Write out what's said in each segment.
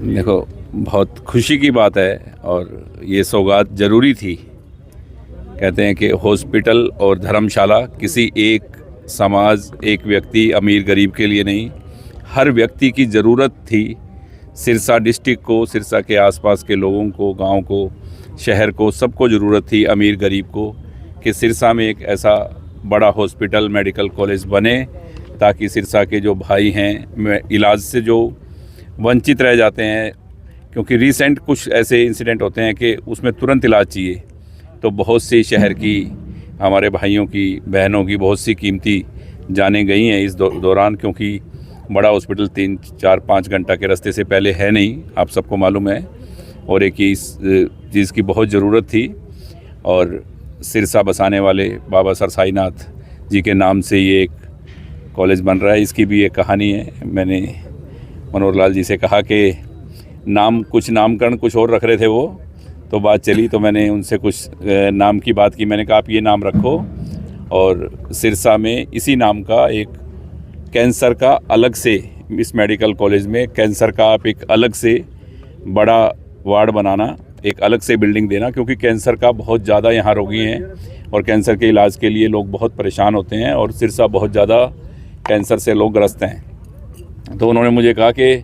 देखो, बहुत खुशी की बात है और ये सौगात ज़रूरी थी। कहते हैं कि हॉस्पिटल और धर्मशाला किसी एक समाज, एक व्यक्ति, अमीर गरीब के लिए नहीं, हर व्यक्ति की ज़रूरत थी। सिरसा डिस्ट्रिक्ट को, सिरसा के आसपास के लोगों को, गांव को, शहर को, सबको ज़रूरत थी, अमीर गरीब को, कि सिरसा में एक ऐसा बड़ा हॉस्पिटल, मेडिकल कॉलेज बने ताकि सिरसा के जो भाई हैं इलाज से जो वंचित रह जाते हैं, क्योंकि रिसेंट कुछ ऐसे इंसिडेंट होते हैं कि उसमें तुरंत इलाज चाहिए, तो बहुत सी शहर की, हमारे भाइयों की, बहनों की बहुत सी कीमती जानें गई हैं इस दौरान, क्योंकि बड़ा हॉस्पिटल 3, 4, 5 घंटा के रास्ते से पहले है नहीं, आप सबको मालूम है। और एक ही इस चीज़ की बहुत ज़रूरत थी और सिरसा बसाने वाले बाबा सरसाई नाथ जी के नाम से ये एक कॉलेज बन रहा है। इसकी भी एक कहानी है। मैंने मनोहर लाल जी से कहा कि नामकरण कुछ और रख रहे थे वो, तो बात चली तो मैंने उनसे कुछ नाम की बात की। मैंने कहा आप ये नाम रखो, और सिरसा में इसी नाम का एक कैंसर का अलग से, इस मेडिकल कॉलेज में कैंसर का आप एक अलग से बड़ा वार्ड बनाना, एक अलग से बिल्डिंग देना, क्योंकि कैंसर का बहुत ज़्यादा यहाँ रोगी हैं और कैंसर के इलाज के लिए लोग बहुत परेशान होते हैं और सिरसा बहुत ज़्यादा कैंसर से लोग ग्रस्त हैं। तो उन्होंने मुझे कहा कि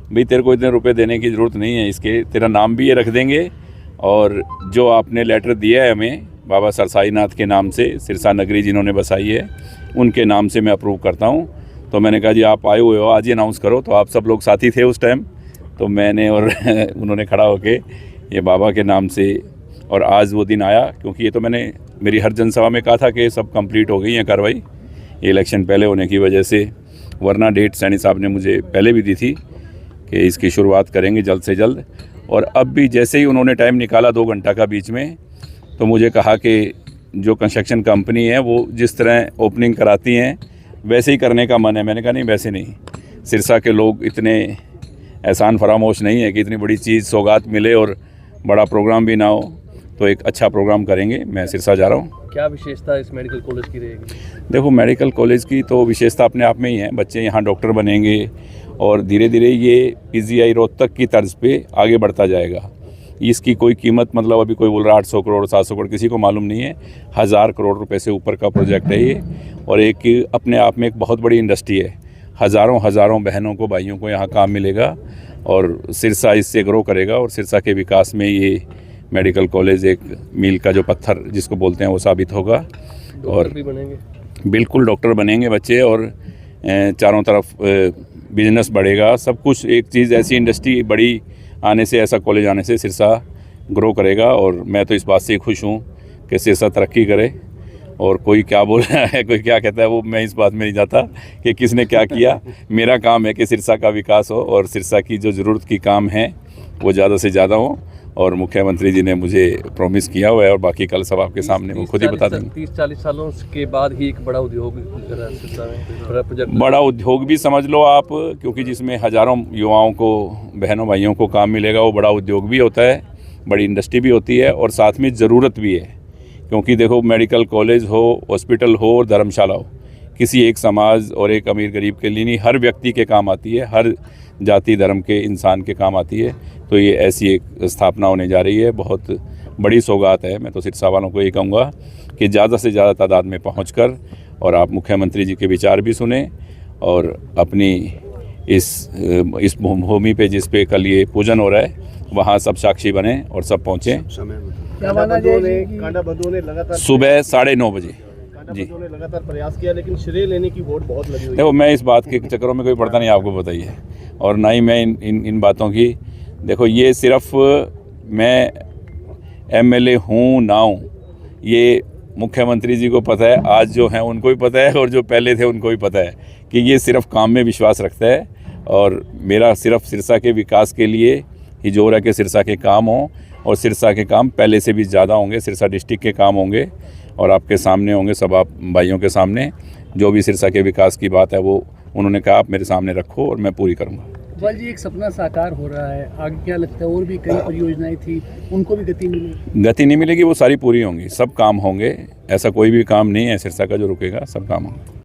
भाई तेरे को इतने रुपए देने की ज़रूरत नहीं है, इसके तेरा नाम भी ये रख देंगे, और जो आपने लेटर दिया है हमें बाबा सरसाई नाथ के नाम से, सिरसा नगरी जिन्होंने बसाई है, उनके नाम से मैं अप्रूव करता हूँ। तो मैंने कहा जी आप आए हुए हो, आज ही अनाउंस करो। तो आप सब लोग साथी थे उस टाइम, तो मैंने और उन्होंने खड़ा होके ये बाबा के नाम से, और आज वो दिन आया, क्योंकि ये तो मैंने मेरी हर जनसभा में कहा था कि सब कंप्लीट हो गई है कार्रवाई, ये इलेक्शन पहले होने की वजह से, वरना डेट सैनी साहब ने मुझे पहले भी दी थी कि इसकी शुरुआत करेंगे जल्द से जल्द। और अब भी जैसे ही उन्होंने टाइम निकाला 2 घंटा का बीच में, तो मुझे कहा कि जो कंस्ट्रक्शन कंपनी है वो जिस तरह ओपनिंग कराती हैं वैसे ही करने का मन है। मैंने कहा नहीं, वैसे नहीं, सिरसा के लोग इतने एहसान फरामोश नहीं है कि इतनी बड़ी चीज़ सौगात मिले और बड़ा प्रोग्राम भी ना हो, तो एक अच्छा प्रोग्राम करेंगे। मैं सिरसा जा रहा हूँ। क्या विशेषता इस मेडिकल कॉलेज की रहेगी? देखो, मेडिकल कॉलेज की तो विशेषता अपने आप में ही है, बच्चे यहाँ डॉक्टर बनेंगे और धीरे धीरे ये PGI रोहतक की तर्ज पे आगे बढ़ता जाएगा। इसकी कोई कीमत, मतलब अभी कोई बोल रहा 800 करोड़ 700 करोड़, किसी को मालूम नहीं है। 1000 करोड़ रुपए से ऊपर का प्रोजेक्ट है ये, और एक अपने आप में एक बहुत बड़ी इंडस्ट्री है। हज़ारों बहनों को, भाइयों को यहाँ काम मिलेगा और सिरसा इससे ग्रो करेगा, और सिरसा के विकास में ये मेडिकल कॉलेज एक मील का जो पत्थर जिसको बोलते हैं वो साबित होगा। और भी बनेंगे, बिल्कुल डॉक्टर बनेंगे बच्चे, और चारों तरफ बिजनेस बढ़ेगा, सब कुछ। एक चीज़ ऐसी इंडस्ट्री बड़ी आने से, ऐसा कॉलेज आने से सिरसा ग्रो करेगा। और मैं तो इस बात से खुश हूँ कि सिरसा तरक्की करे, और कोई क्या बोल रहा है, कोई क्या कहता है, वो मैं इस बात में नहीं जाता कि किसने क्या किया। मेरा काम है कि सिरसा का विकास हो और सिरसा की जो ज़रूरत की काम है वो ज़्यादा से ज़्यादा हो, और मुख्यमंत्री जी ने मुझे प्रॉमिस किया हुआ है, और बाकी कल सब आपके सामने वो खुद ही बता देंगे। 30-40 सालों के बाद ही एक बड़ा उद्योग, बड़ा उद्योग भी समझ लो आप, क्योंकि जिसमें हज़ारों युवाओं को, बहनों भाइयों को काम मिलेगा, वो बड़ा उद्योग भी होता है, बड़ी इंडस्ट्री भी होती है, और साथ में ज़रूरत भी है। क्योंकि देखो, मेडिकल कॉलेज हो, हॉस्पिटल हो और धर्मशाला हो, किसी एक समाज और एक अमीर गरीब के लिए नहीं, हर व्यक्ति के काम आती है, हर जाति धर्म के इंसान के काम आती है। तो ये ऐसी एक स्थापना होने जा रही है, बहुत बड़ी सौगात है। मैं तो सिरसा वालों को ये कहूँगा कि ज़्यादा से ज़्यादा तादाद में पहुँचकर, और आप मुख्यमंत्री जी के विचार भी सुने, और अपनी इस भूमि पे जिस पे कल ये पूजन हो रहा है, वहाँ सब साक्षी बने और सब पहुँचें। सुबह 9:30 बजे जी। लगातार प्रयास किया, लेकिन श्रेय लेने की वोट बहुत लगी हुई। देखो, मैं इस बात के चक्करों में कोई पड़ता नहीं, आपको बताइए, और ना ही मैं इन बातों की। देखो, ये सिर्फ मैं MLA हूँ ना हूँ, ये मुख्यमंत्री जी को पता है, आज जो हैं उनको भी पता है, और जो पहले थे उनको भी पता है कि ये सिर्फ काम में विश्वास रखता है, और मेरा सिर्फ सिरसा के विकास के लिए ही जोर है कि सिरसा के काम हो, और सिरसा के काम पहले से भी ज़्यादा होंगे, सिरसा डिस्ट्रिक्ट के काम होंगे और आपके सामने होंगे, सब आप भाइयों के सामने। जो भी सिरसा के विकास की बात है वो उन्होंने कहा आप मेरे सामने रखो और मैं पूरी करूँगा। इकबाल जी, एक सपना साकार हो रहा है, आगे क्या लगता है? और भी कई परियोजनाएं थी, उनको भी गति मिलेगी? गति नहीं मिलेगी, वो सारी पूरी होंगी, सब काम होंगे। ऐसा कोई भी काम नहीं है सिरसा का जो रुकेगा, सब काम होंगे।